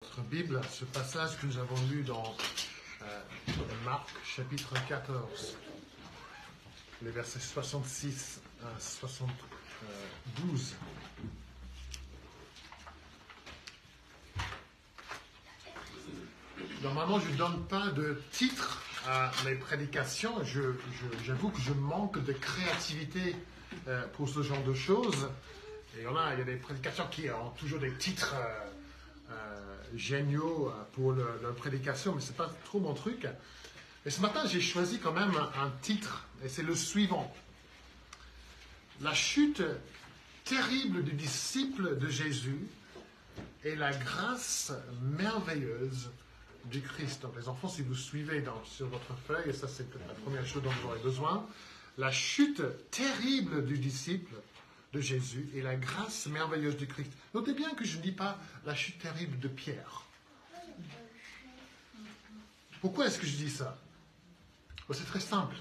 votre Bible ce passage que nous avons lu dans Marc, chapitre 14, les versets 66 à 72. Normalement, je ne donne pas de titre à mes prédications. J'avoue que je manque de créativité pour ce genre de choses. Et il y a des prédications qui ont toujours des titres géniaux pour leur prédication, mais ce n'est pas trop mon truc. Et ce matin, j'ai choisi quand même un titre, et c'est le suivant. La chute terrible du disciple de Jésus et la grâce merveilleuse du Christ. Donc les enfants, si vous suivez sur votre feuille, et ça c'est la première chose dont vous aurez besoin, la chute terrible du disciple de Jésus et la grâce merveilleuse du Christ. Notez bien que je ne dis pas la chute terrible de Pierre. Pourquoi est-ce que je dis ça? C'est très simple.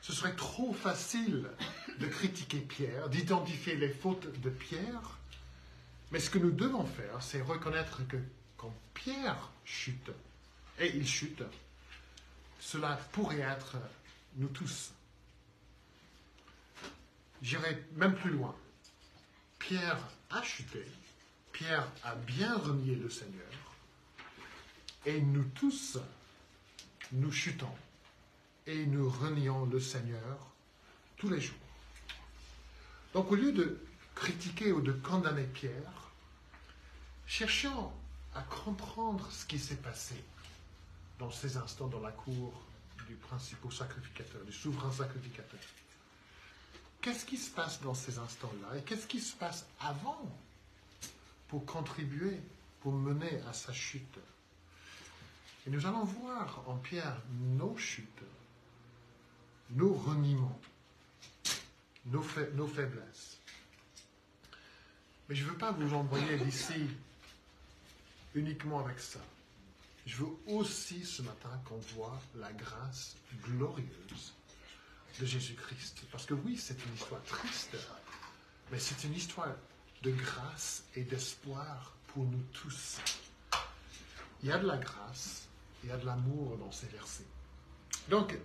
Ce serait trop facile de critiquer Pierre, d'identifier les fautes de Pierre, mais ce que nous devons faire, c'est reconnaître que quand Pierre chute, et il chute, cela pourrait être nous tous. J'irai même plus loin. Pierre a chuté, Pierre a bien renié le Seigneur, et nous tous, nous chutons, et nous renions le Seigneur tous les jours. Donc au lieu de critiquer ou de condamner Pierre, cherchons à comprendre ce qui s'est passé dans ces instants dans la cour du principal sacrificateur, du souverain sacrificateur. Qu'est-ce qui se passe dans ces instants-là et qu'est-ce qui se passe avant pour contribuer, pour mener à sa chute? Et nous allons voir en Pierre nos chutes, nos reniements, nos faiblesses. Mais je ne veux pas vous envoyer d'ici uniquement avec ça. Je veux aussi ce matin qu'on voit la grâce glorieuse de Jésus-Christ. Parce que oui, c'est une histoire triste, mais c'est une histoire de grâce et d'espoir pour nous tous. Il y a de la grâce, il y a de l'amour dans ces versets. Donc,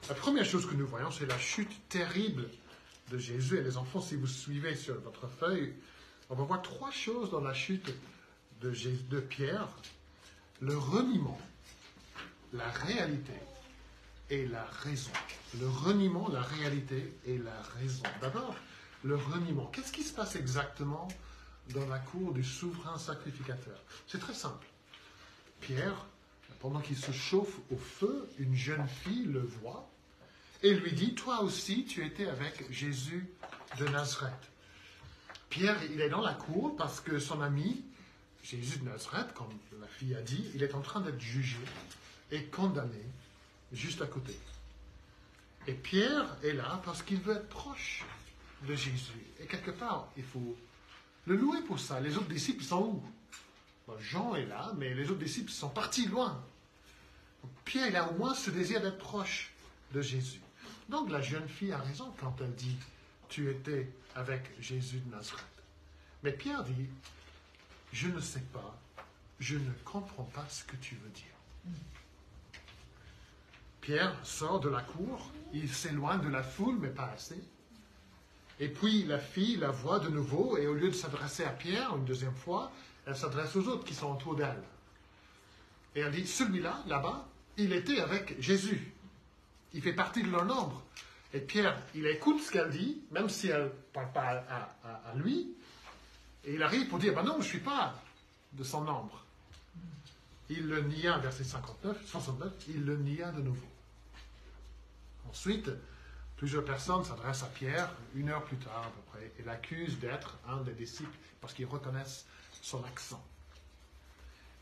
la première chose que nous voyons, c'est la chute terrible de Jésus. Et les enfants, si vous suivez sur votre feuille, on va voir trois choses dans la chute de Pierre. Le reniement, la réalité et la raison. Le reniement, la réalité et la raison. D'abord, le reniement. Qu'est-ce qui se passe exactement dans la cour du souverain sacrificateur? C'est très simple. Pierre, pendant qu'il se chauffe au feu, une jeune fille le voit et lui dit, toi aussi, tu étais avec Jésus de Nazareth. Pierre, il est dans la cour parce que son ami, Jésus de Nazareth, comme la fille a dit, il est en train d'être jugé et condamné juste à côté. Et Pierre est là parce qu'il veut être proche de Jésus. Et quelque part, il faut le louer pour ça. Les autres disciples sont où? Bon, Jean est là, mais les autres disciples sont partis loin. Donc, Pierre, il a au moins ce désir d'être proche de Jésus. Donc la jeune fille a raison quand elle dit « Tu étais avec Jésus de Nazareth ». Mais Pierre dit « Je ne sais pas, je ne comprends pas ce que tu veux dire ». Pierre sort de la cour, il s'éloigne de la foule, mais pas assez. Et puis la fille la voit de nouveau, et au lieu de s'adresser à Pierre une deuxième fois, elle s'adresse aux autres qui sont autour d'elle. Et elle dit, celui-là, là-bas, il était avec Jésus. Il fait partie de leur nombre. Et Pierre, il écoute ce qu'elle dit, même si elle ne parle pas à lui, et il arrive pour dire, non, je ne suis pas de son nombre. Il le nia, verset 69, il le nia de nouveau. Ensuite, plusieurs personnes s'adressent à Pierre, 1 heure plus tard à peu près, et l'accusent d'être un des disciples parce qu'ils reconnaissent son accent.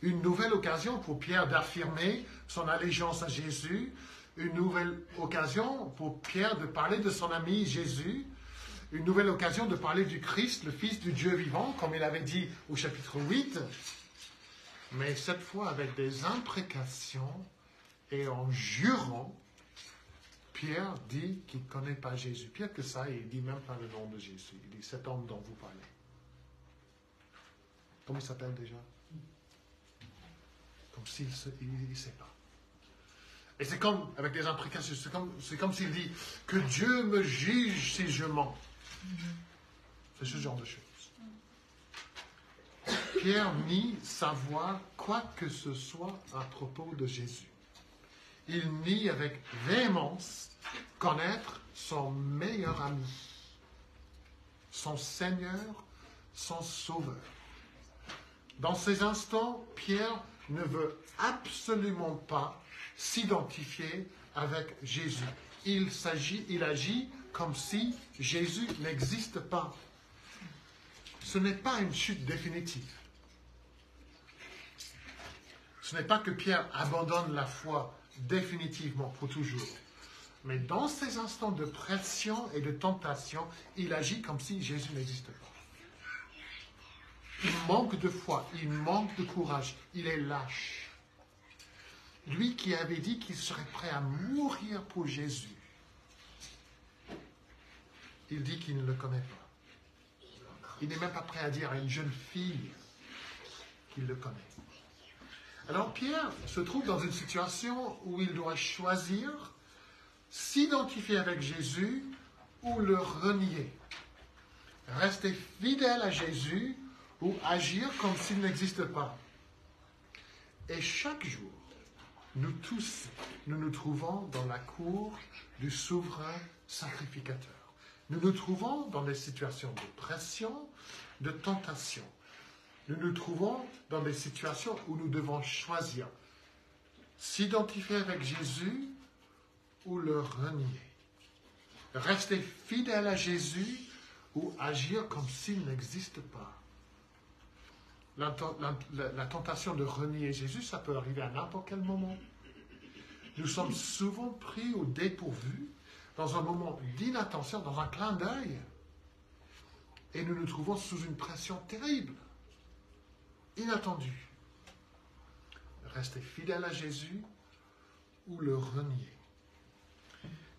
Une nouvelle occasion pour Pierre d'affirmer son allégeance à Jésus, une nouvelle occasion pour Pierre de parler de son ami Jésus, une nouvelle occasion de parler du Christ, le Fils du Dieu vivant, comme il avait dit au chapitre 8, mais cette fois avec des imprécations et en jurant, Pierre dit qu'il ne connaît pas Jésus. Pire que ça, il ne dit même pas le nom de Jésus. Il dit cet homme dont vous parlez. Comment il s'appelle déjà? s'il ne sait pas. Et c'est comme, avec des implications, c'est comme s'il dit que Dieu me juge si je mens. C'est ce genre de choses. Pierre nie savoir quoi que ce soit à propos de Jésus. Il nie avec véhémence connaître son meilleur ami, son Seigneur, son Sauveur. Dans ces instants, Pierre ne veut absolument pas s'identifier avec Jésus. Il agit comme si Jésus n'existe pas. Ce n'est pas une chute définitive. Ce n'est pas que Pierre abandonne la foi définitivement pour toujours. Mais dans ces instants de pression et de tentation, il agit comme si Jésus n'existe pas. Il manque de foi, il manque de courage, il est lâche. Lui qui avait dit qu'il serait prêt à mourir pour Jésus, il dit qu'il ne le connaît pas. Il n'est même pas prêt à dire à une jeune fille qu'il le connaît. Alors Pierre se trouve dans une situation où il doit choisir s'identifier avec Jésus ou le renier. Rester fidèle à Jésus ou agir comme s'il n'existe pas. Et chaque jour, nous tous, nous nous trouvons dans la cour du souverain sacrificateur. Nous nous trouvons dans des situations de pression, de tentation. Nous nous trouvons dans des situations où nous devons choisir s'identifier avec Jésus ou le renier. Rester fidèle à Jésus ou agir comme s'il n'existe pas. La tentation de renier Jésus, ça peut arriver à n'importe quel moment. Nous sommes souvent pris au dépourvu, dans un moment d'inattention, dans un clin d'œil, et nous nous trouvons sous une pression terrible, inattendue. Rester fidèle à Jésus ou le renier.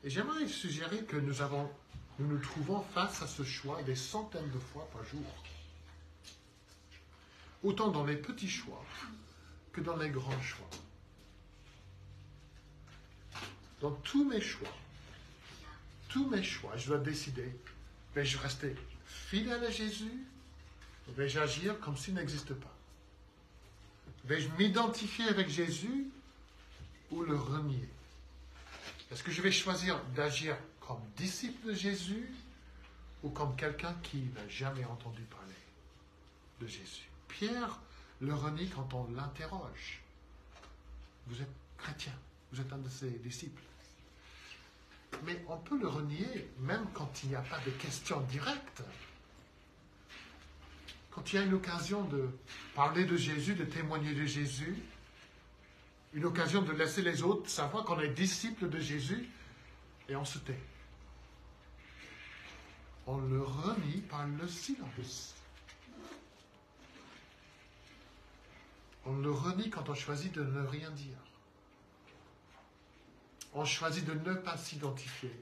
Et j'aimerais suggérer que nous nous trouvons face à ce choix des centaines de fois par jour. Autant dans les petits choix que dans les grands choix. Dans tous mes choix, je dois décider, vais-je rester fidèle à Jésus ou vais-je agir comme s'il n'existe pas? Vais-je m'identifier avec Jésus ou le renier? Est-ce que je vais choisir d'agir comme disciple de Jésus ou comme quelqu'un qui n'a jamais entendu parler de Jésus? Pierre le renie quand on l'interroge. Vous êtes chrétien, vous êtes un de ses disciples. Mais on peut le renier même quand il n'y a pas de questions directes. Quand il y a une occasion de parler de Jésus, de témoigner de Jésus, une occasion de laisser les autres savoir qu'on est disciple de Jésus, et on se tait. On le renie par le silence. On le renie quand on choisit de ne rien dire. On choisit de ne pas s'identifier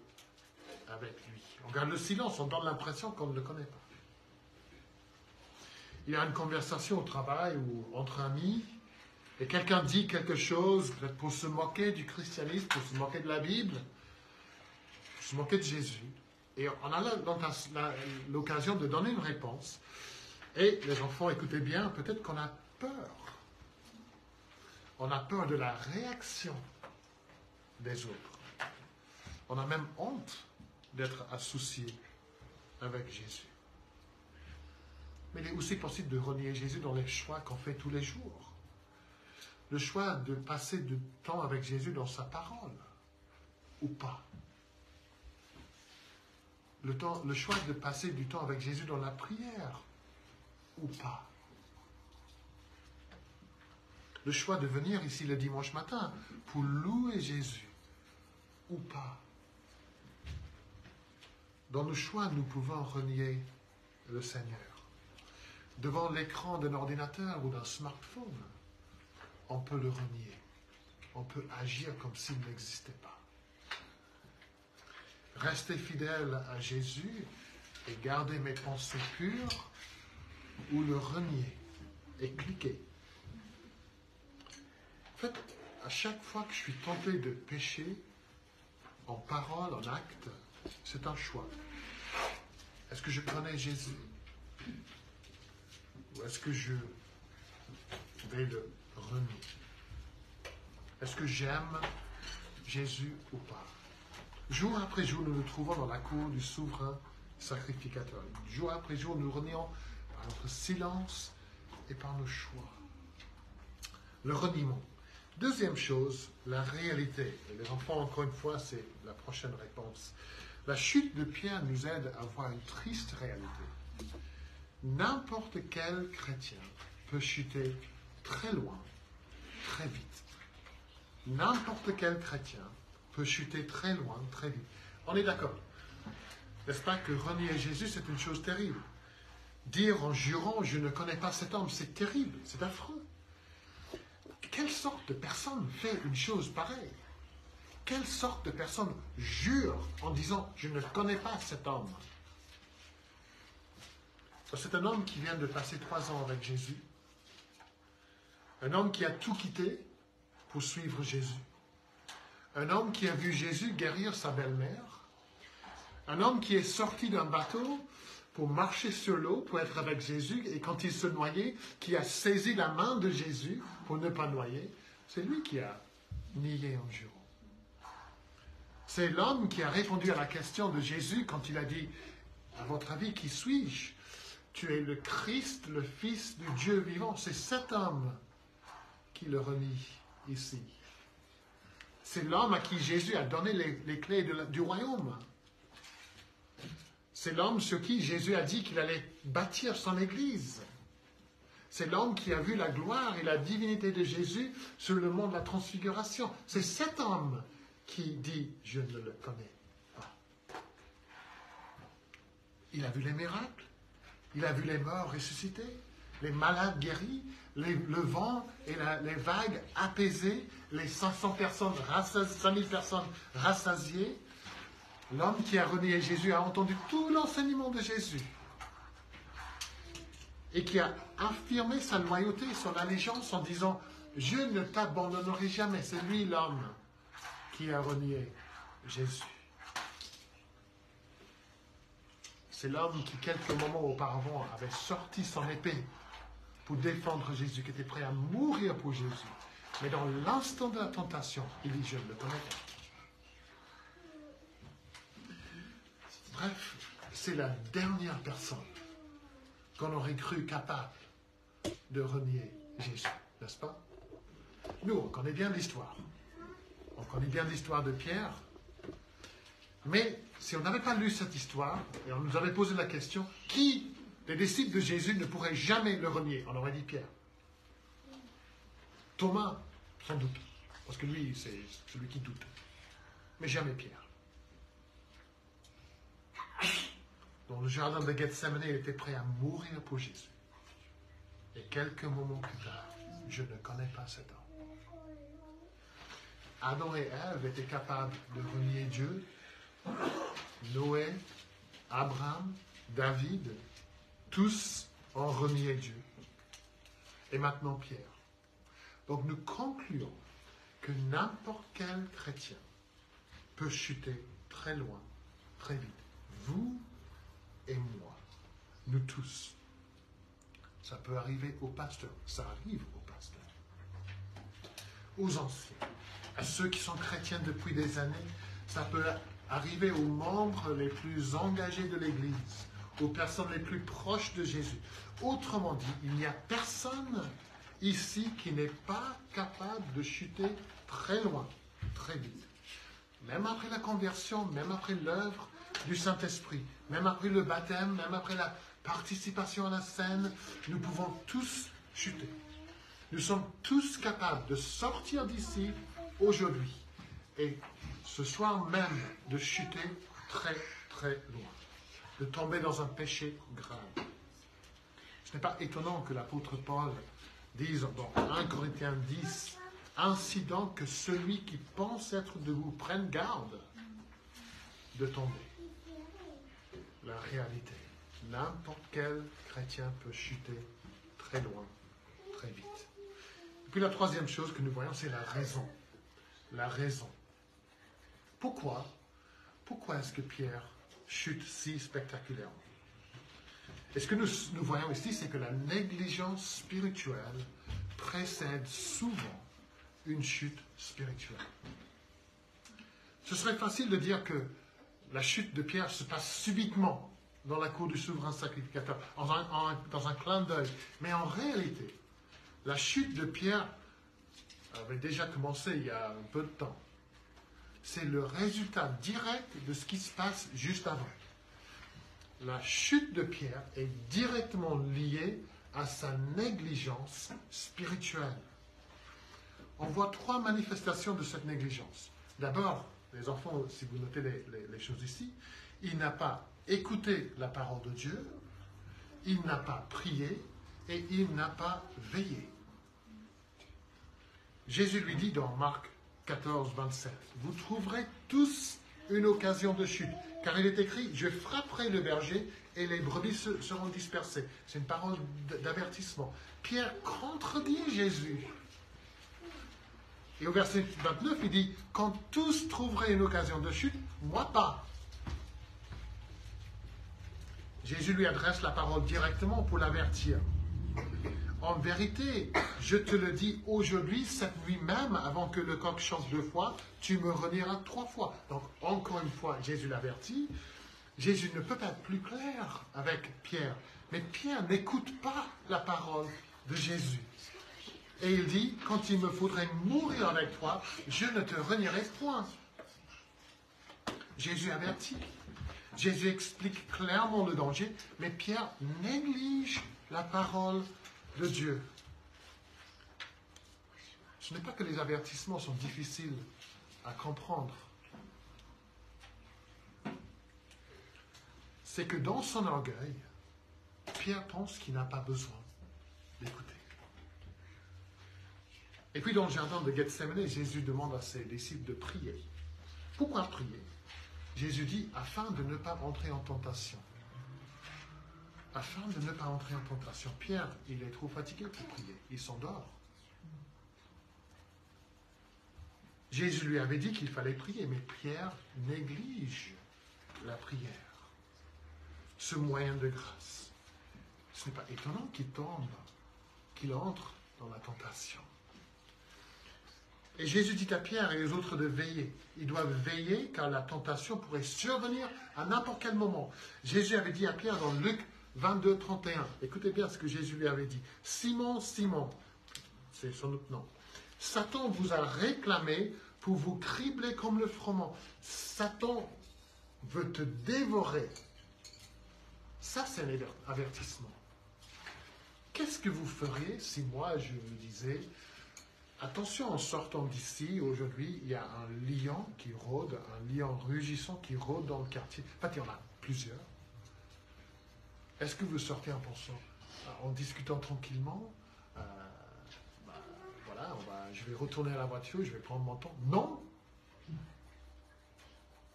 avec lui. On garde le silence, on donne l'impression qu'on ne le connaît pas. Il y a une conversation au travail ou entre amis, et quelqu'un dit quelque chose, peut-être pour se moquer du christianisme, pour se moquer de la Bible, pour se moquer de Jésus. Et on a l'occasion de donner une réponse. Et les enfants, écoutez bien, peut-être qu'on a peur. On a peur de la réaction des autres. On a même honte d'être associé avec Jésus. Mais il est aussi possible de renier Jésus dans les choix qu'on fait tous les jours. Le choix de passer du temps avec Jésus dans sa parole, ou pas. Le choix de passer du temps avec Jésus dans la prière, ou pas. Le choix de venir ici le dimanche matin pour louer Jésus, ou pas. Dans nos choix, nous pouvons renier le Seigneur. Devant l'écran d'un ordinateur ou d'un smartphone, on peut le renier. On peut agir comme s'il n'existait pas. Rester fidèle à Jésus et garder mes pensées pures, ou le renier et cliquer. En fait, à chaque fois que je suis tenté de pécher, en parole, en acte, c'est un choix. Est-ce que je connais Jésus? Ou est-ce que je vais le renier? Est-ce que j'aime Jésus ou pas? Jour après jour, nous nous trouvons dans la cour du souverain sacrificateur. Jour après jour, nous renions par notre silence et par nos choix. Le reniement. Deuxième chose, la réalité. Et les enfants, encore une fois, c'est la prochaine réponse. La chute de Pierre nous aide à voir une triste réalité. N'importe quel chrétien peut chuter très loin, très vite. N'importe quel chrétien peut chuter très loin, très vite. On est d'accord. N'est-ce pas que renier Jésus, c'est une chose terrible. Dire en jurant, je ne connais pas cet homme, c'est terrible, c'est affreux. Quelle sorte de personne fait une chose pareille? Quelle sorte de personne jure en disant, je ne connais pas cet homme? C'est un homme qui vient de passer 3 ans avec Jésus. Un homme qui a tout quitté pour suivre Jésus. Un homme qui a vu Jésus guérir sa belle-mère. Un homme qui est sorti d'un bateau pour marcher sur l'eau, pour être avec Jésus, et quand il se noyait, qui a saisi la main de Jésus pour ne pas noyer, c'est lui qui a nié en jurant. C'est l'homme qui a répondu à la question de Jésus quand il a dit, à votre avis, qui suis-je? Tu es le Christ, le Fils du Dieu vivant. C'est cet homme qui le renie ici. C'est l'homme à qui Jésus a donné les clés du royaume. C'est l'homme sur qui Jésus a dit qu'il allait bâtir son Église. C'est l'homme qui a vu la gloire et la divinité de Jésus sur le mont de la transfiguration. C'est cet homme qui dit « Je ne le connais pas ». Il a vu les miracles, il a vu les morts ressuscités, les malades guéris, le vent et les vagues apaisées, les 500 personnes, 5000 personnes rassasiées. L'homme qui a renié Jésus a entendu tout l'enseignement de Jésus et qui a affirmé sa loyauté, son allégeance en disant « Je ne t'abandonnerai jamais ». C'est lui l'homme qui a renié Jésus. C'est l'homme qui, quelques moments auparavant, avait sorti son épée pour défendre Jésus, qui était prêt à mourir pour Jésus. Mais dans l'instant de la tentation, il dit « Je ne le connais pas ». Bref, c'est la dernière personne qu'on aurait cru capable de renier Jésus, n'est-ce pas? Nous, on connaît bien l'histoire. On connaît bien l'histoire de Pierre. Mais si on n'avait pas lu cette histoire, et on nous avait posé la question, qui des disciples de Jésus ne pourrait jamais le renier? On aurait dit Pierre. Thomas, sans doute, parce que lui, c'est celui qui doute. Mais jamais Pierre. Dans le jardin de Gethsemane, il était prêt à mourir pour Jésus. Et quelques moments plus tard, je ne connais pas cet homme. Adam et Ève étaient capables de renier Dieu. Noé, Abraham, David, tous ont renié Dieu. Et maintenant Pierre. Donc nous concluons que n'importe quel chrétien peut chuter très loin, très vite. Vous et moi, nous tous. Ça peut arriver aux pasteurs, ça arrive aux pasteurs, aux anciens, à ceux qui sont chrétiens depuis des années, ça peut arriver aux membres les plus engagés de l'Église, aux personnes les plus proches de Jésus. Autrement dit, il n'y a personne ici qui n'est pas capable de chuter très loin, très vite. Même après la conversion, même après l'œuvre du Saint-Esprit, même après le baptême, même après la participation à la scène, nous pouvons tous chuter. Nous sommes tous capables de sortir d'ici aujourd'hui et ce soir même de chuter très très loin, de tomber dans un péché grave. Ce n'est pas étonnant que l'apôtre Paul dise dans 1 Corinthiens 10, « Ainsi donc que celui qui pense être de vous prenne garde de tomber. » La réalité, n'importe quel chrétien peut chuter très loin, très vite. Puis la troisième chose que nous voyons, c'est la raison. La raison. Pourquoi est-ce que Pierre chute si spectaculairement? Et ce que nous voyons ici, c'est que la négligence spirituelle précède souvent une chute spirituelle. Ce serait facile de dire que la chute de Pierre se passe subitement dans la cour du souverain sacrificateur, dans un clin d'œil. Mais en réalité, la chute de Pierre avait déjà commencé il y a un peu de temps. C'est le résultat direct de ce qui se passe juste avant. La chute de Pierre est directement liée à sa négligence spirituelle. On voit trois manifestations de cette négligence. D'abord, les enfants, si vous notez les choses ici, il n'a pas écouté la parole de Dieu, il n'a pas prié et il n'a pas veillé. Jésus lui dit dans Marc 14, 27, « Vous trouverez tous une occasion de chute, car il est écrit, je frapperai le berger et les brebis seront dispersées. » C'est une parole d'avertissement. Pierre contredit Jésus. Et au verset 29, il dit, « Quand tous trouveraient une occasion de chute, moi pas. » Jésus lui adresse la parole directement pour l'avertir. En vérité, je te le dis aujourd'hui, cette nuit même, avant que le coq chante 2 fois, tu me renieras 3 fois. Donc, encore une fois, Jésus l'avertit. Jésus ne peut pas être plus clair avec Pierre. Mais Pierre n'écoute pas la parole de Jésus. Et il dit, quand il me faudrait mourir avec toi, je ne te renierai point. Jésus avertit. Jésus explique clairement le danger, mais Pierre néglige la parole de Dieu. Ce n'est pas que les avertissements sont difficiles à comprendre. C'est que dans son orgueil, Pierre pense qu'il n'a pas besoin d'écouter. Et puis dans le jardin de Gethsémani, Jésus demande à ses disciples de prier. Pourquoi prier? Jésus dit, afin de ne pas entrer en tentation. Afin de ne pas entrer en tentation. Pierre, il est trop fatigué pour prier. Il s'endort. Jésus lui avait dit qu'il fallait prier, mais Pierre néglige la prière. Ce moyen de grâce. Ce n'est pas étonnant qu'il tombe, qu'il entre dans la tentation. Et Jésus dit à Pierre et aux autres de veiller. Ils doivent veiller car la tentation pourrait survenir à n'importe quel moment. Jésus avait dit à Pierre dans Luc 22, 31, écoutez bien ce que Jésus lui avait dit. Simon, Simon, c'est son autre nom. Satan vous a réclamé pour vous cribler comme le froment. Satan veut te dévorer. Ça, c'est un avertissement. Qu'est-ce que vous feriez si moi je vous disais, attention, en sortant d'ici, aujourd'hui, il y a un lion qui rôde, un lion rugissant qui rôde dans le quartier. En fait, il y en a plusieurs. Est-ce que vous sortez en pensant, en discutant tranquillement, voilà, je vais retourner à la voiture, je vais prendre mon temps? Non.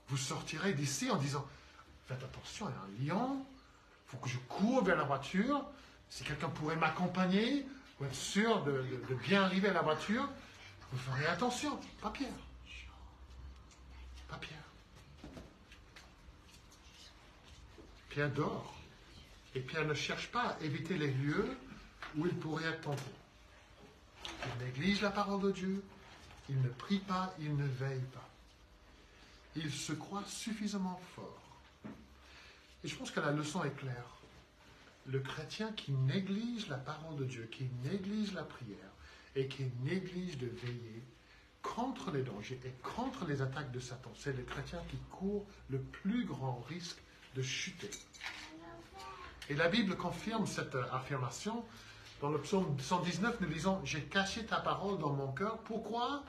Vous sortirez d'ici en disant, faites attention, il y a un lion, il faut que je cours vers la voiture, si quelqu'un pourrait m'accompagner, pour être sûr de bien arriver à la voiture, vous ferez attention. Pas Pierre. Pas Pierre. Pierre dort. Et Pierre ne cherche pas à éviter les lieux où il pourrait être tenté. Il néglige la parole de Dieu, il ne prie pas, il ne veille pas. Il se croit suffisamment fort. Et je pense que la leçon est claire. Le chrétien qui néglige la parole de Dieu, qui néglige la prière et qui néglige de veiller contre les dangers et contre les attaques de Satan, c'est le chrétien qui court le plus grand risque de chuter. Et la Bible confirme cette affirmation. Dans le psaume 119, nous lisons « J'ai caché ta parole dans mon cœur. » Pourquoi?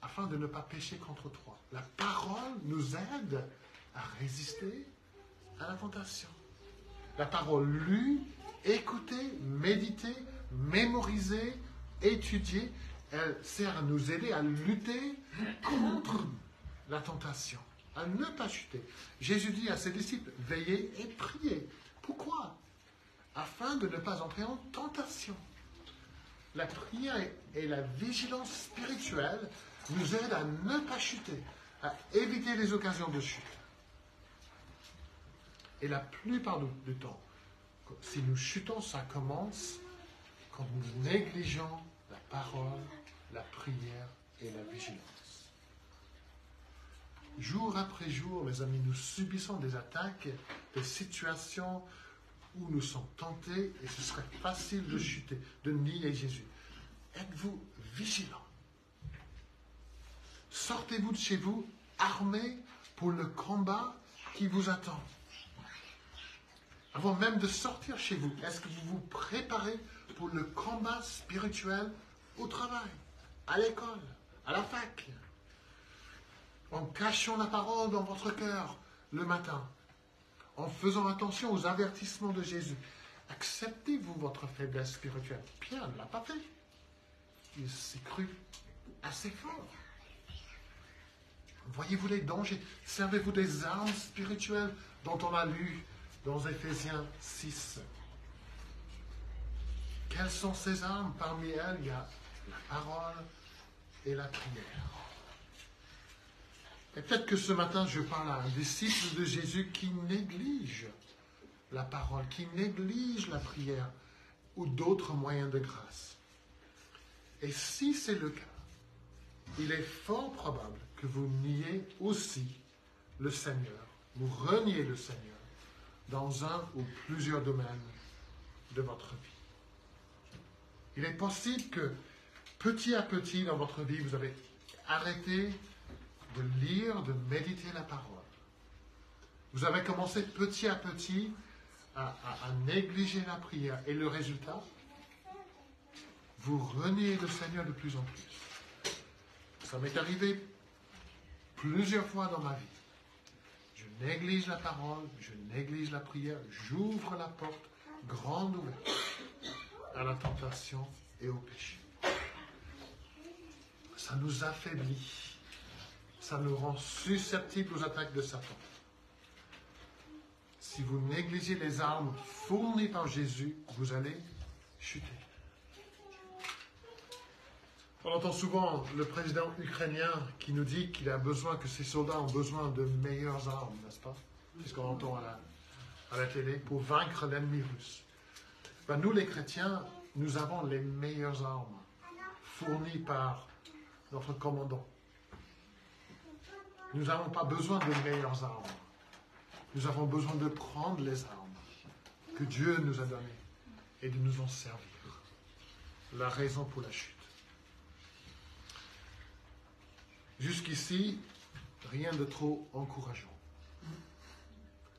Afin de ne pas pécher contre toi. La parole nous aide à résister à la tentation. La parole lue, écoutée, méditée, mémorisée, étudiée, elle sert à nous aider à lutter contre la tentation, à ne pas chuter. Jésus dit à ses disciples, veillez et priez. Pourquoi? Afin de ne pas entrer en tentation. La prière et la vigilance spirituelle nous aident à ne pas chuter, à éviter les occasions de chute. Et la plupart du temps, si nous chutons, ça commence quand nous négligeons la parole, la prière et la vigilance. Jour après jour, mes amis, nous subissons des attaques, des situations où nous sommes tentés et ce serait facile de chuter, de nier Jésus. Êtes-vous vigilants? Sortez-vous de chez vous armés pour le combat qui vous attend. Avant même de sortir chez vous, est-ce que vous vous préparez pour le combat spirituel au travail, à l'école, à la fac? En cachant la parole dans votre cœur le matin, en faisant attention aux avertissements de Jésus. Acceptez-vous votre faiblesse spirituelle? Pierre ne l'a pas fait. Il s'est cru assez fort. Voyez-vous les dangers? Servez-vous des armes spirituelles dont on a lu dans Éphésiens 6. Quelles sont ces armes? Parmi elles, il y a la parole et la prière. Et peut-être que ce matin, je parle à un disciple de Jésus qui néglige la parole, qui néglige la prière ou d'autres moyens de grâce. Et si c'est le cas, il est fort probable que vous niez aussi le Seigneur, vous reniez le Seigneur dans un ou plusieurs domaines de votre vie. Il est possible que petit à petit dans votre vie, vous avez arrêté de lire, de méditer la parole. Vous avez commencé petit à petit à négliger la prière. Et le résultat, vous reniez le Seigneur de plus en plus. Ça m'est arrivé plusieurs fois dans ma vie. Je néglige la parole, je néglige la prière, j'ouvre la porte grande ouverte à la tentation et au péché. Ça nous affaiblit. Ça nous rend susceptibles aux attaques de Satan. Si vous négligez les armes fournies par Jésus, vous allez chuter. On entend souvent le président ukrainien qui nous dit qu'il a besoin, que ses soldats ont besoin de meilleures armes, n'est-ce pas? C'est ce qu'on entend à la télé, pour vaincre l'ennemi russe. Ben, nous les chrétiens, nous avons les meilleures armes fournies par notre commandant. Nous n'avons pas besoin de meilleures armes. Nous avons besoin de prendre les armes que Dieu nous a données et de nous en servir. La raison pour la chute. Jusqu'ici, rien de trop encourageant.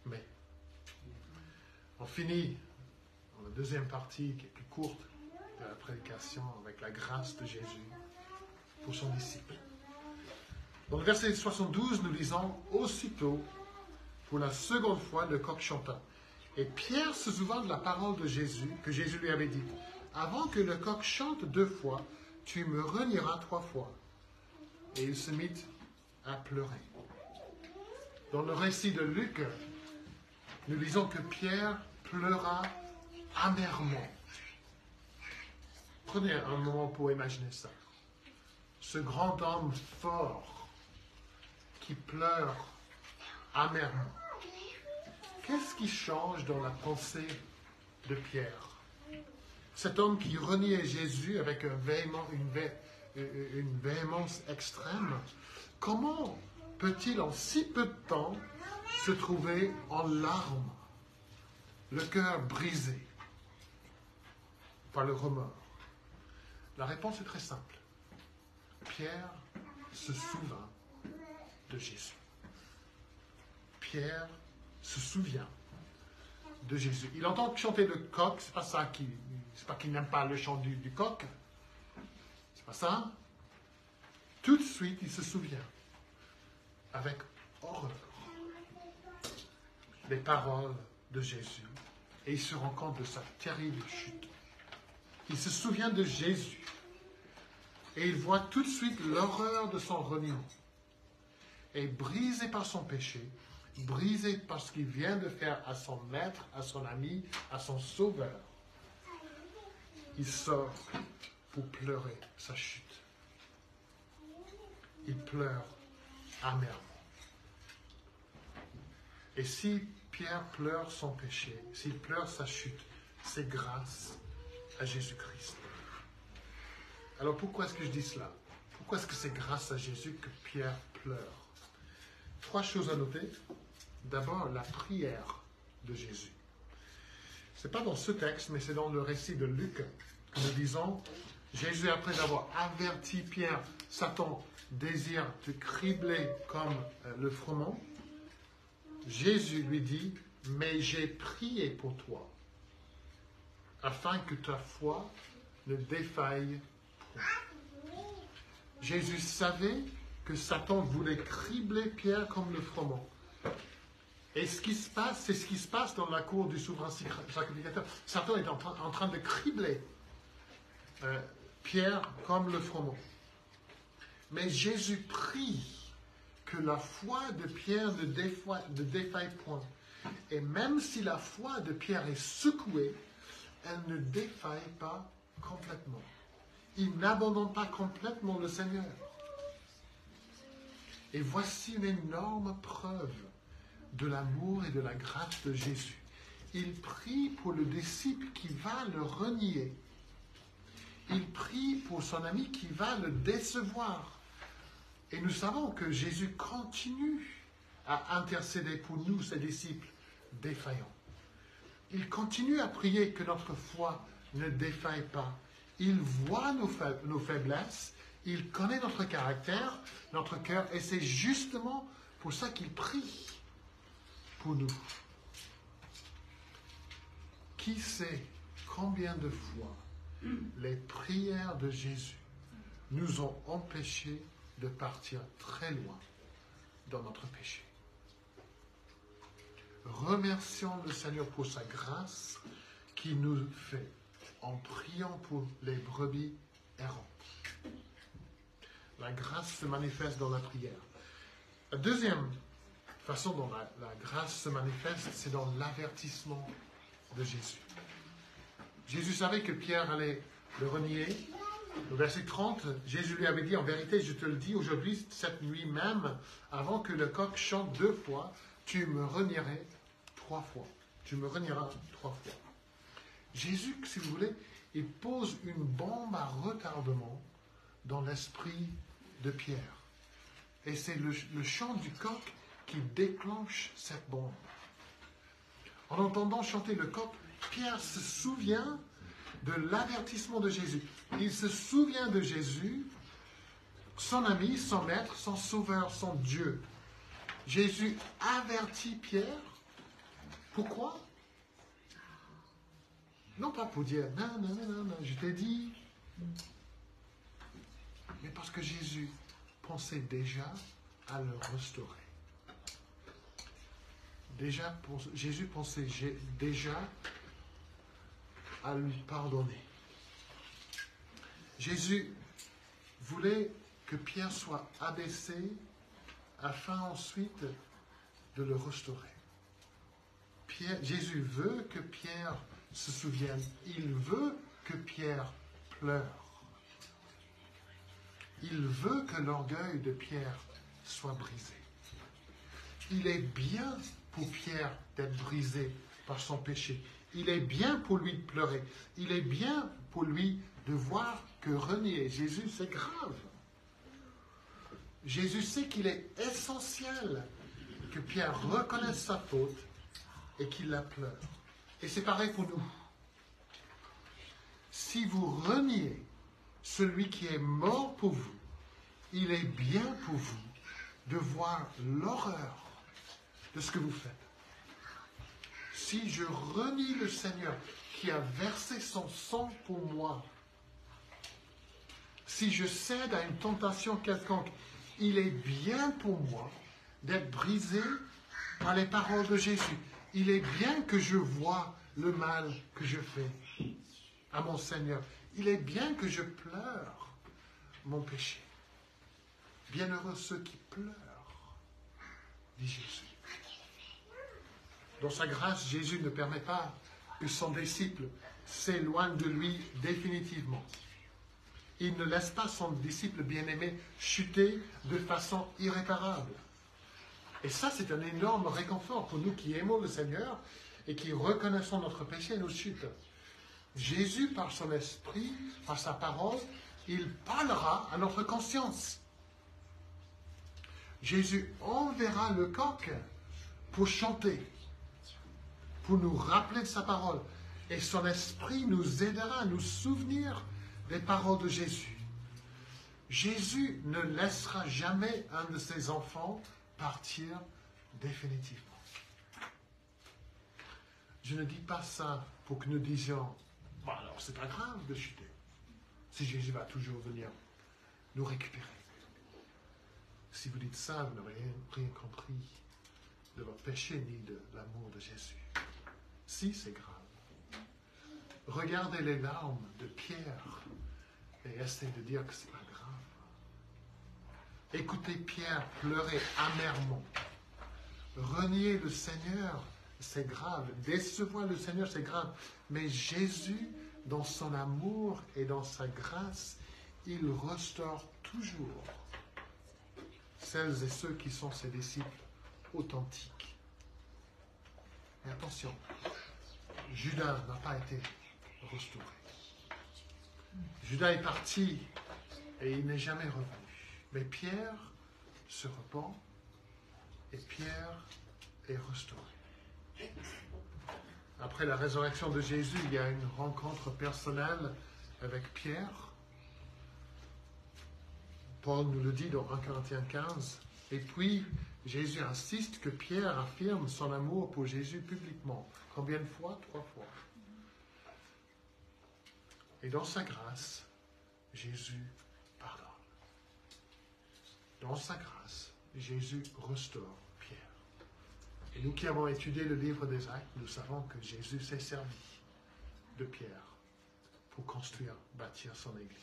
Mais, on finit dans la deuxième partie, qui est plus courte, de la prédication, avec la grâce de Jésus pour son disciple. Dans le verset 72, nous lisons « Aussitôt, pour la seconde fois, le coq chanta. Et Pierre se souvint de la parole de Jésus, que Jésus lui avait dit. Avant que le coq chante 2 fois, tu me renieras 3 fois. Et il se mit à pleurer. » Dans le récit de Luc, nous lisons que Pierre pleura amèrement. Prenez un moment pour imaginer ça. Ce grand homme fort qui pleure amèrement. Qu'est-ce qui change dans la pensée de Pierre? Cet homme qui reniait Jésus avec une véhémence extrême, comment peut-il en si peu de temps se trouver en larmes, le cœur brisé par le remords? La réponse est très simple. Pierre se souvint de Jésus. Pierre se souvient de Jésus. Il entend chanter le coq, c'est pas qu'il n'aime pas le chant du coq, c'est pas ça. Tout de suite, il se souvient avec horreur des paroles de Jésus et il se rend compte de sa terrible chute. Il se souvient de Jésus et il voit tout de suite l'horreur de son reniement. Et brisé par son péché, brisé par ce qu'il vient de faire à son maître, à son ami, à son sauveur, il sort pour pleurer sa chute. Il pleure amèrement. Et si Pierre pleure son péché, s'il pleure sa chute, c'est grâce à Jésus-Christ. Alors pourquoi est-ce que je dis cela? Pourquoi est-ce que c'est grâce à Jésus que Pierre pleure? 3 choses à noter. D'abord, la prière de Jésus. Ce n'est pas dans ce texte, mais c'est dans le récit de Luc que nous disons, Jésus, après avoir averti Pierre, Satan désire te cribler comme le froment, Jésus lui dit, mais j'ai prié pour toi, afin que ta foi ne défaille point. Jésus savait que Satan voulait cribler Pierre comme le froment. Et ce qui se passe, c'est ce qui se passe dans la cour du souverain sacrificateur. Satan est en train de cribler Pierre comme le froment. Mais Jésus prie que la foi de Pierre ne défaille point. Et même si la foi de Pierre est secouée, elle ne défaille pas complètement. Il n'abandonne pas complètement le Seigneur. Et voici une énorme preuve de l'amour et de la grâce de Jésus. Il prie pour le disciple qui va le renier. Il prie pour son ami qui va le décevoir. Et nous savons que Jésus continue à intercéder pour nous, ses disciples défaillants. Il continue à prier que notre foi ne défaille pas. Il voit nos faiblesses, il connaît notre caractère, notre cœur, et c'est justement pour ça qu'il prie pour nous. Qui sait combien de fois les prières de Jésus nous ont empêchés de partir très loin dans notre péché. Remercions le Seigneur pour sa grâce qui nous fait en priant pour les brebis errantes. La grâce se manifeste dans la prière. La deuxième façon dont la grâce se manifeste, c'est dans l'avertissement de Jésus. Jésus savait que Pierre allait le renier. Au verset 30, Jésus lui avait dit, en vérité, je te le dis aujourd'hui, cette nuit même, avant que le coq chante 2 fois, tu me renierais 3 fois. Tu me renieras 3 fois. Jésus, si vous voulez, il pose une bombe à retardement dans l'esprit de Pierre. Et c'est le chant du coq qui déclenche cette bombe. En entendant chanter le coq, Pierre se souvient de l'avertissement de Jésus. Il se souvient de Jésus, son ami, son maître, son sauveur, son Dieu. Jésus avertit Pierre. Pourquoi? Non pas pour dire, non, je t'ai dit. Mais parce que Jésus pensait déjà à le restaurer. Jésus pensait déjà à lui pardonner. Jésus voulait que Pierre soit abaissé afin ensuite de le restaurer. Jésus veut que Pierre se souvienne. Il veut que Pierre pleure. Il veut que l'orgueil de Pierre soit brisé. Il est bien pour Pierre d'être brisé par son péché. Il est bien pour lui de pleurer. Il est bien pour lui de voir que renier Jésus, c'est grave. Jésus sait qu'il est essentiel que Pierre reconnaisse sa faute et qu'il la pleure. Et c'est pareil pour nous. Si vous reniez celui qui est mort pour vous, il est bien pour vous de voir l'horreur de ce que vous faites. Si je renie le Seigneur qui a versé son sang pour moi, si je cède à une tentation quelconque, il est bien pour moi d'être brisé par les paroles de Jésus. Il est bien que je vois le mal que je fais à mon Seigneur. Il est bien que je pleure mon péché. Bienheureux ceux qui pleurent, dit Jésus. Dans sa grâce, Jésus ne permet pas que son disciple s'éloigne de lui définitivement. il ne laisse pas son disciple bien-aimé chuter de façon irréparable. Et ça, c'est un énorme réconfort pour nous qui aimons le Seigneur et qui reconnaissons notre péché et nos chutes. Jésus, par son esprit, par sa parole, il parlera à notre conscience. Jésus enverra le coq pour chanter, pour nous rappeler de sa parole. Et son esprit nous aidera à nous souvenir des paroles de Jésus. Jésus ne laissera jamais un de ses enfants partir définitivement. Je ne dis pas ça pour que nous disions, bon alors c'est pas grave de chuter, si Jésus va toujours venir nous récupérer. Si vous dites ça, vous n'aurez rien compris de votre péché ni de l'amour de Jésus. Si, c'est grave. Regardez les larmes de Pierre et essayez de dire que c'est pas grave. Écoutez Pierre pleurer amèrement. Renier le Seigneur, c'est grave. Décevoir le Seigneur, c'est grave. Mais Jésus, dans son amour et dans sa grâce, il restaure toujours celles et ceux qui sont ses disciples authentiques. Et attention, Judas n'a pas été restauré. Judas est parti et il n'est jamais revenu. Mais Pierre se repent et Pierre est restauré. Après la résurrection de Jésus, il y a une rencontre personnelle avec Pierre. Paul nous le dit dans 1 Corinthiens 15. Et puis, Jésus insiste que Pierre affirme son amour pour Jésus publiquement. Combien de fois? 3 fois. Et dans sa grâce, Jésus pardonne. Dans sa grâce, Jésus restaure Pierre. Et nous qui avons étudié le livre des Actes, nous savons que Jésus s'est servi de Pierre pour construire, bâtir son Église.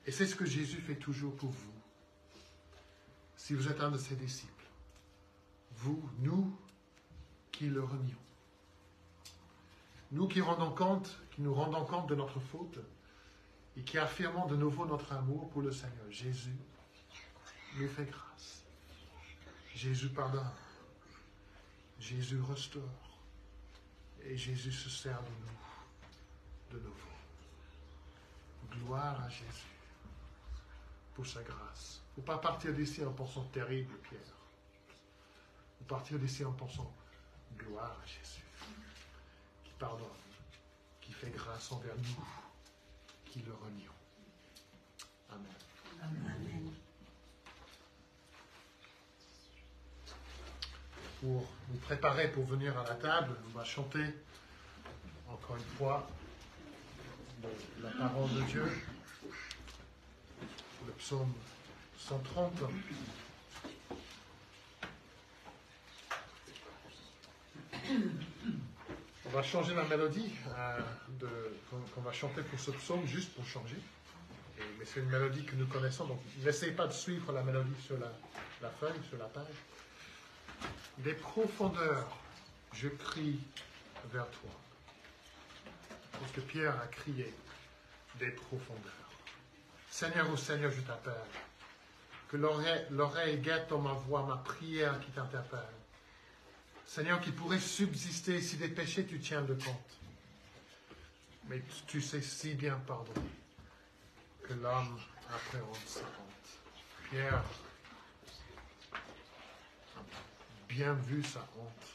Et c'est ce que Jésus fait toujours pour vous. Si vous êtes un de ses disciples, nous qui le renions, nous qui nous rendons compte de notre faute et qui affirmons de nouveau notre amour pour le Seigneur, Jésus nous fait grâce. Jésus pardonne. Jésus restaure. Et Jésus se sert de nous de nouveau. Gloire à Jésus pour sa grâce. Il ne faut pas partir d'ici en pensant terrible, Pierre. Il faut partir d'ici en pensant gloire à Jésus, qui pardonne, qui fait grâce envers nous, qui le renions. Amen. Amen. Pour nous préparer pour venir à la table, on va chanter encore une fois la parole de Dieu, le psaume 130. On va changer la mélodie qu'on va chanter pour ce psaume, juste pour changer. Mais c'est une mélodie que nous connaissons, donc n'essayez pas de suivre la mélodie sur la feuille, sur la page. Des profondeurs, je crie vers toi. Parce que Pierre a crié des profondeurs. Seigneur, ô Seigneur, je t'appelle. Que l'oreille guette dans ma voix, ma prière qui t'interpelle. Seigneur, qui pourrait subsister si des péchés tu tiens de compte. Mais tu sais si bien pardonner que l'homme appréhende sa honte. Pierre a bien vu sa honte,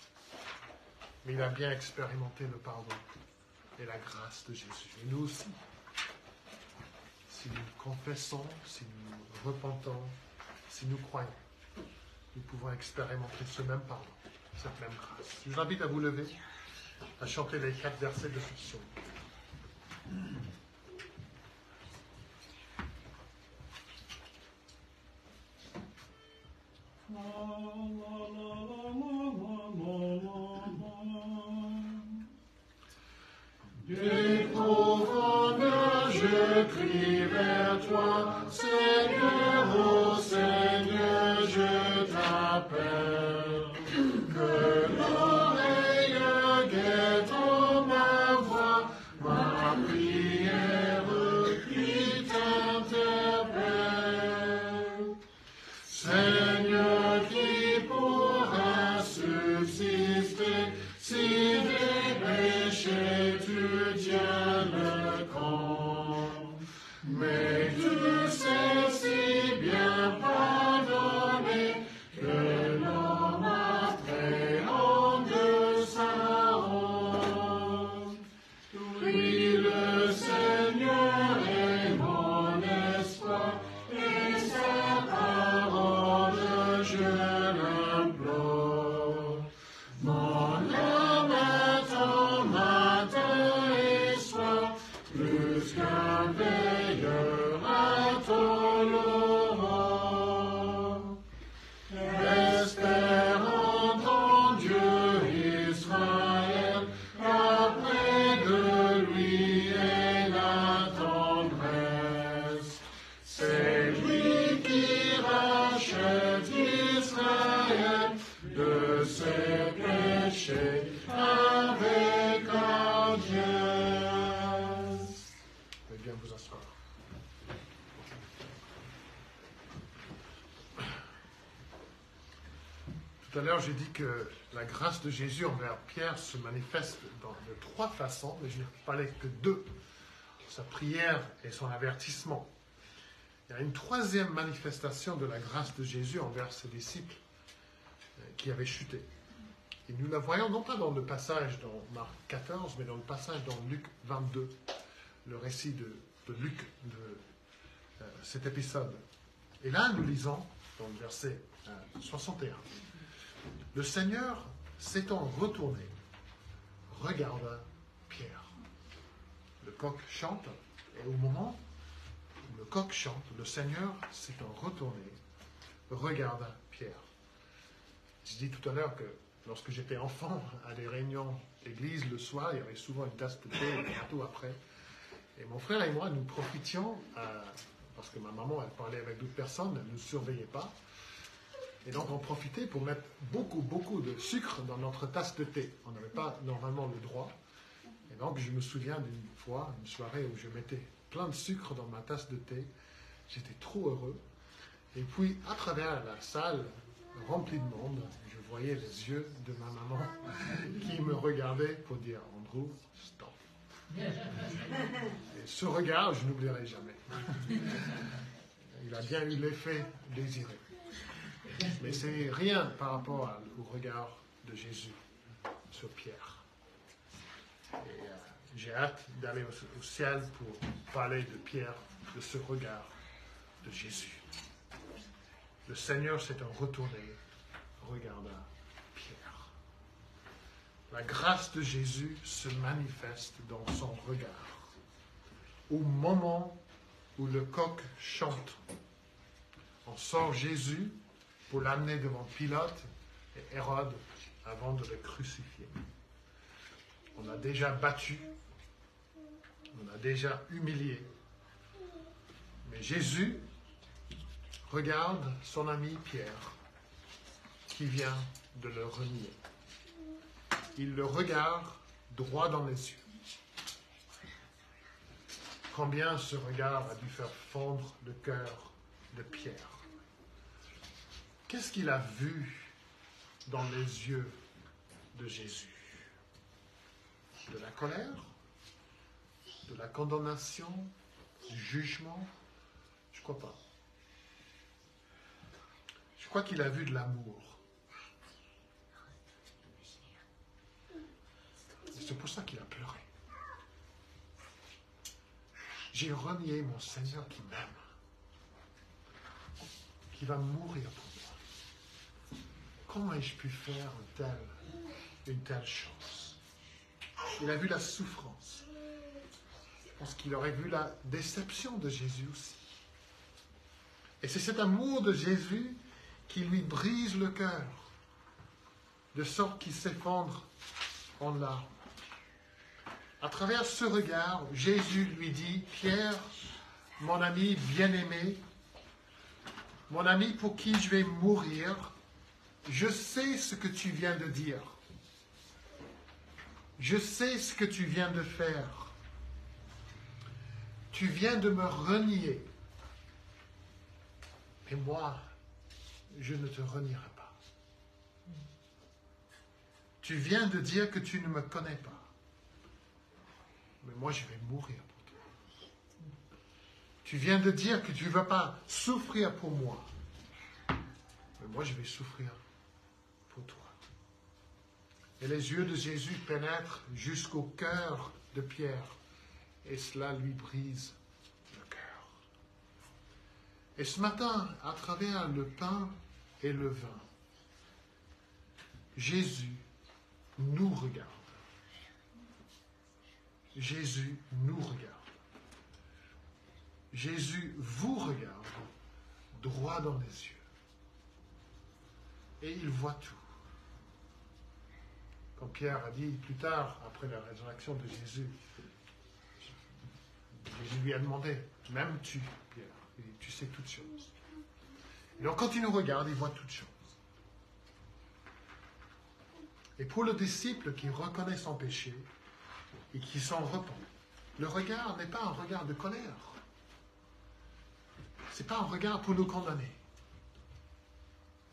mais il a bien expérimenté le pardon et la grâce de Jésus. Et nous aussi, si nous confessons, si nous repentons, si nous croyons, nous pouvons expérimenter ce même pardon, cette même grâce. Je vous invite à vous lever, à chanter les 4 versets de ce psaume. Des profondeurs, je crie vers toi, Seigneur, ô Seigneur, je t'appelle. Que l'oreille guette en ma voix, ma prière qui Mais tu sais si bien pardonner que l'homme a très honte de sa honte. Oui, le Seigneur est mon espoir et sa parole je l'implore. Mon âme attend matin et soir, plus qu'un veilleur attend l'aurore. Espérant en Dieu Israël, car près de lui est la tendresse. C'est lui qui rachète Israël de ses péchés avec alliance. Vous pouvez bien vous asseoir. Tout à l'heure, j'ai dit que la grâce de Jésus envers Pierre se manifeste de trois façons, mais je n'ai parlé que deux. Sa prière et son avertissement. Il y a une troisième manifestation de la grâce de Jésus envers ses disciples qui avaient chuté. Et nous la voyons non pas dans le passage dans Marc 14, mais dans le passage dans Luc 22, le récit de Luc de cet épisode. Et là, nous lisons dans le verset 61. Le Seigneur s'étant retourné, regarda Pierre. Le coq chante, et au moment où le coq chante, le Seigneur s'étant retourné, regarda Pierre. Je dis tout à l'heure que lorsque j'étais enfant, à des réunions d'église le soir, il y avait souvent une tasse de thé, bientôt après. Et mon frère et moi, nous profitions, parce que ma maman, elle parlait avec d'autres personnes, elle ne nous surveillait pas. Et donc, on profitait pour mettre beaucoup de sucre dans notre tasse de thé. On n'avait pas normalement le droit. Et donc, je me souviens d'une fois, une soirée où je mettais plein de sucre dans ma tasse de thé. J'étais trop heureux. Et puis, à travers la salle remplie de monde, je voyais les yeux de ma maman qui me regardait pour dire « Andrew, stop ». Et ce regard, je n'oublierai jamais. Il a bien eu l'effet désiré. Mais c'est rien par rapport au regard de Jésus sur Pierre. Et j'ai hâte d'aller au ciel pour parler de Pierre, de ce regard de Jésus. Le Seigneur s'étant retourné, regarda Pierre. La grâce de Jésus se manifeste dans son regard. Au moment où le coq chante, on sort Jésus pour l'amener devant Pilate et Hérode avant de le crucifier. On a déjà battu, on a déjà humilié. Mais Jésus regarde son ami Pierre qui vient de le renier. Il le regarde droit dans les yeux. Combien ce regard a dû faire fondre le cœur de Pierre. Qu'est-ce qu'il a vu dans les yeux de Jésus? De la colère? De la condamnation? Du jugement? Je ne crois pas. Je crois qu'il a vu de l'amour. Et c'est pour ça qu'il a pleuré. J'ai renié mon Seigneur qui m'aime, qui va mourir pour moi. Comment ai-je pu faire une telle chose? Il a vu la souffrance. Je pense qu'il aurait vu la déception de Jésus aussi. Et c'est cet amour de Jésus qui lui brise le cœur, de sorte qu'il s'effondre en larmes. À travers ce regard, Jésus lui dit, « Pierre, mon ami bien-aimé, mon ami pour qui je vais mourir, je sais ce que tu viens de dire. Je sais ce que tu viens de faire. Tu viens de me renier. Et moi, je ne te renierai pas. Tu viens de dire que tu ne me connais pas. Mais moi, je vais mourir pour toi. Tu viens de dire que tu ne vas pas souffrir pour moi. Mais moi, je vais souffrir pour toi. Et les yeux de Jésus pénètrent jusqu'au cœur de Pierre. Et cela lui brise le cœur. Et ce matin, à travers le pain et le vin, Jésus nous regarde. Jésus nous regarde. Jésus vous regarde droit dans les yeux. Et il voit tout. Comme Pierre a dit plus tard, après la résurrection de Jésus, Jésus lui a demandé, m'aimes-tu, Pierre? Et tu sais toutes choses. Et donc quand il nous regarde, il voit toutes choses. Et pour le disciple qui reconnaît son péché et qui s'en repent, le regard n'est pas un regard de colère. Ce n'est pas un regard pour nous condamner.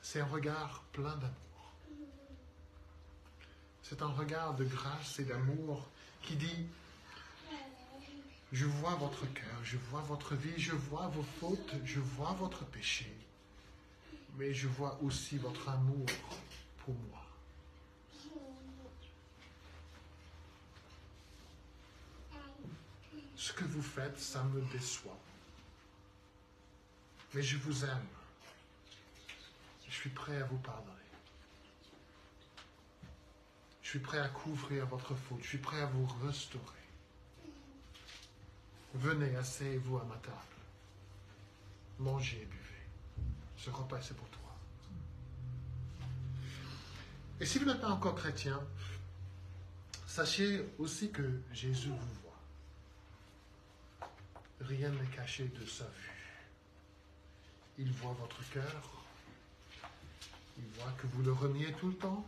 C'est un regard plein d'amour. C'est un regard de grâce et d'amour qui dit « Je vois votre cœur, je vois votre vie, je vois vos fautes, je vois votre péché, mais je vois aussi votre amour pour moi. » Ce que vous faites, ça me déçoit. Mais je vous aime. Je suis prêt à vous pardonner. Je suis prêt à couvrir votre faute. Je suis prêt à vous restaurer. Venez, asseyez-vous à ma table. Mangez et buvez. Ce repas, c'est pour toi. Et si vous n'êtes pas encore chrétien, sachez aussi que Jésus vous voit. Rien n'est caché de sa vue. Il voit votre cœur. Il voit que vous le reniez tout le temps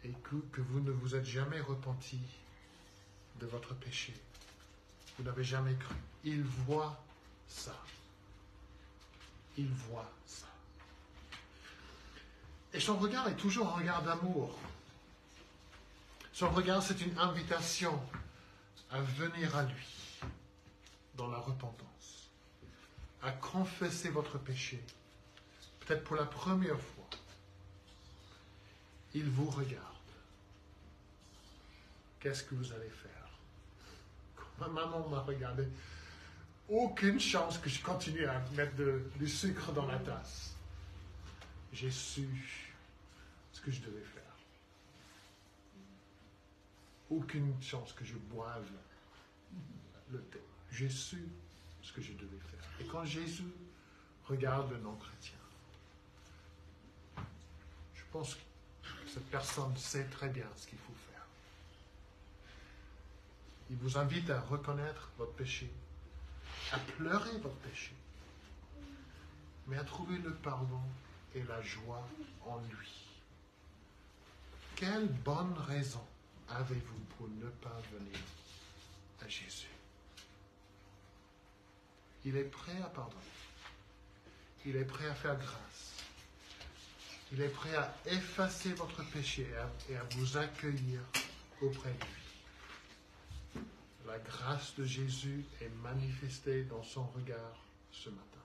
et que vous ne vous êtes jamais repenti de votre péché. Vous n'avez jamais cru. Il voit ça. Il voit ça. Et son regard est toujours un regard d'amour. Son regard, c'est une invitation à venir à lui dans la repentance, à confesser votre péché, peut-être pour la première fois. Il vous regarde. Qu'est-ce que vous allez faire? Quand ma maman m'a regardé, aucune chance que je continue à mettre du sucre dans la tasse. J'ai su ce que je devais faire. Aucune chance que je boive le thé. J'ai su ce que je devais faire. Et quand Jésus regarde le non-chrétien, je pense que cette personne sait très bien ce qu'il faut faire. Il vous invite à reconnaître votre péché, à pleurer votre péché, mais à trouver le pardon et la joie en lui. Quelle bonne raison avez-vous pour ne pas venir à Jésus? Il est prêt à pardonner. Il est prêt à faire grâce. Il est prêt à effacer votre péché et à vous accueillir auprès de lui. La grâce de Jésus est manifestée dans son regard ce matin.